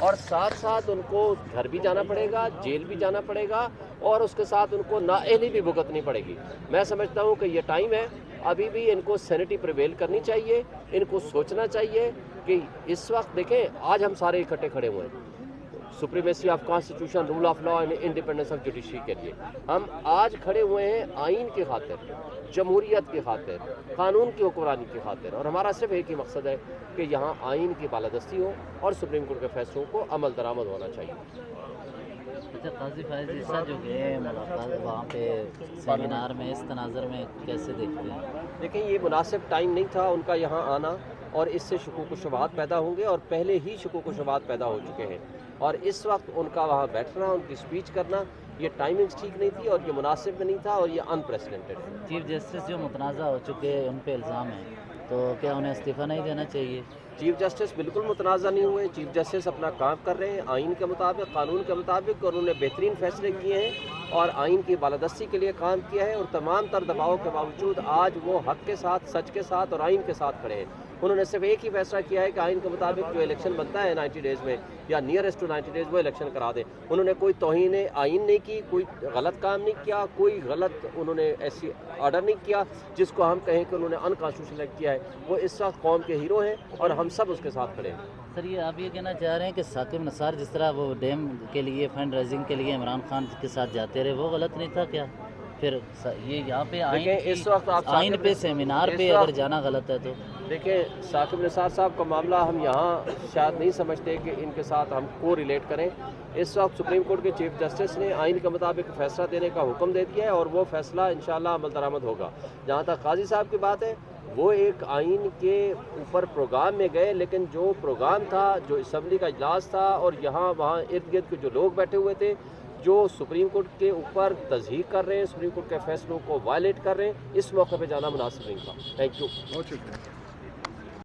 اور ساتھ ساتھ ان کو گھر بھی جانا پڑے گا، جیل بھی جانا پڑے گا، اور اس کے ساتھ ان کو نااہلی بھی بھگتنی پڑے گی۔ میں سمجھتا ہوں کہ یہ ٹائم ہے، ابھی بھی ان کو سینٹی پریویل کرنی چاہیے، ان کو سوچنا چاہیے کہ اس وقت دیکھیں آج ہم سارے اکٹھے کھڑے ہوئے ہیں supremacy of constitution, rule of law and independence of judiciary کے لیے۔ ہم آج کھڑے ہوئے ہیں آئین کی خاطر، جمہوریت کی خاطر، قانون کی حکمرانی کی خاطر، اور ہمارا صرف ایک ہی مقصد ہے کہ یہاں آئین کی بالادستی ہو اور سپریم کورٹ کے فیصلوں کو عمل درآمد ہونا چاہیے۔ اچھا، قاضی فائز عیسیٰ جو گئے ملاقات وہاں پہ سیمینار میں، اس تناظر میں کیسے دیکھتے ہیں؟ دیکھیں یہ مناسب ٹائم نہیں تھا ان کا یہاں آنا، اور اس سے شکوک و شبہات پیدا ہوں گے، اور پہلے ہی شکوک و شبہات پیدا ہو چکے ہیں، اور اس وقت ان کا وہاں بیٹھنا، ان کی اسپیچ کرنا، یہ ٹائمنگز ٹھیک نہیں تھی، اور یہ مناسب نہیں تھا، اور یہ انپریسیڈنٹڈ ہے۔ چیف جسٹس جو متنازع ہو چکے ہیں ان پہ الزام ہے، تو کیا انہیں استعفیٰ نہیں دینا چاہیے؟ چیف جسٹس بالکل متنازع نہیں ہوئے، چیف جسٹس اپنا کام کر رہے ہیں آئین کے مطابق، قانون کے مطابق، اور انہوں نے بہترین فیصلے کیے ہیں اور آئین کی بالادستی کے لیے کام کیا ہے، اور تمام تر دباؤ کے باوجود آج وہ حق کے ساتھ، سچ کے ساتھ اور آئین کے ساتھ کھڑے ہیں۔ انہوں نے صرف ایک ہی فیصلہ کیا ہے کہ آئین کے مطابق جو الیکشن بنتا ہے 90 ڈیز میں یا نیئرسٹ ٹو 90 ڈیز وہ الیکشن کرا دیں۔ انہوں نے کوئی توہین آئین نہیں کی، کوئی غلط کام نہیں کیا، کوئی غلط انہوں نے ایسی آرڈر نہیں کیا جس کو ہم کہیں کہ انہوں نے انکانسٹیٹیوشنل کیا ہے۔ وہ اس وقت قوم کے ہیرو ہیں اور ہم سب اس کے ساتھ کھڑے ہیں۔ سر یہ آپ یہ کہنا چاہ رہے ہیں کہ ثاقب نثار جس طرح وہ ڈیم کے لیے فنڈ ریزنگ کے لیے عمران خان کے ساتھ جاتے رہے، وہ غلط نہیں تھا کیا؟ پھر یہ یہاں پہ دیکھیں اس وقت آپ آئین پہ سیمینار پہ اگر جانا غلط ہے تو؟ دیکھیں ثاقب نثار صاحب کا معاملہ ہم یہاں شاید نہیں سمجھتے کہ ان کے ساتھ ہم کو ریلیٹ کریں۔ اس وقت سپریم کورٹ کے چیف جسٹس نے آئین کے مطابق فیصلہ دینے کا حکم دے دیا ہے، اور وہ فیصلہ انشاءاللہ عمل درآمد ہوگا۔ جہاں تک قاضی صاحب کی بات ہے، وہ ایک آئین کے اوپر پروگرام میں گئے، لیکن جو پروگرام تھا، جو اسمبلی کا اجلاس تھا، اور یہاں وہاں ارد گرد کے جو لوگ بیٹھے ہوئے تھے جو سپریم کورٹ کے اوپر تضحیق کر رہے ہیں، سپریم کورٹ کے فیصلوں کو وائلیٹ کر رہے ہیں، اس موقع پہ جانا مناسب نہیں تھا۔ Thank you. بہت شکریہ۔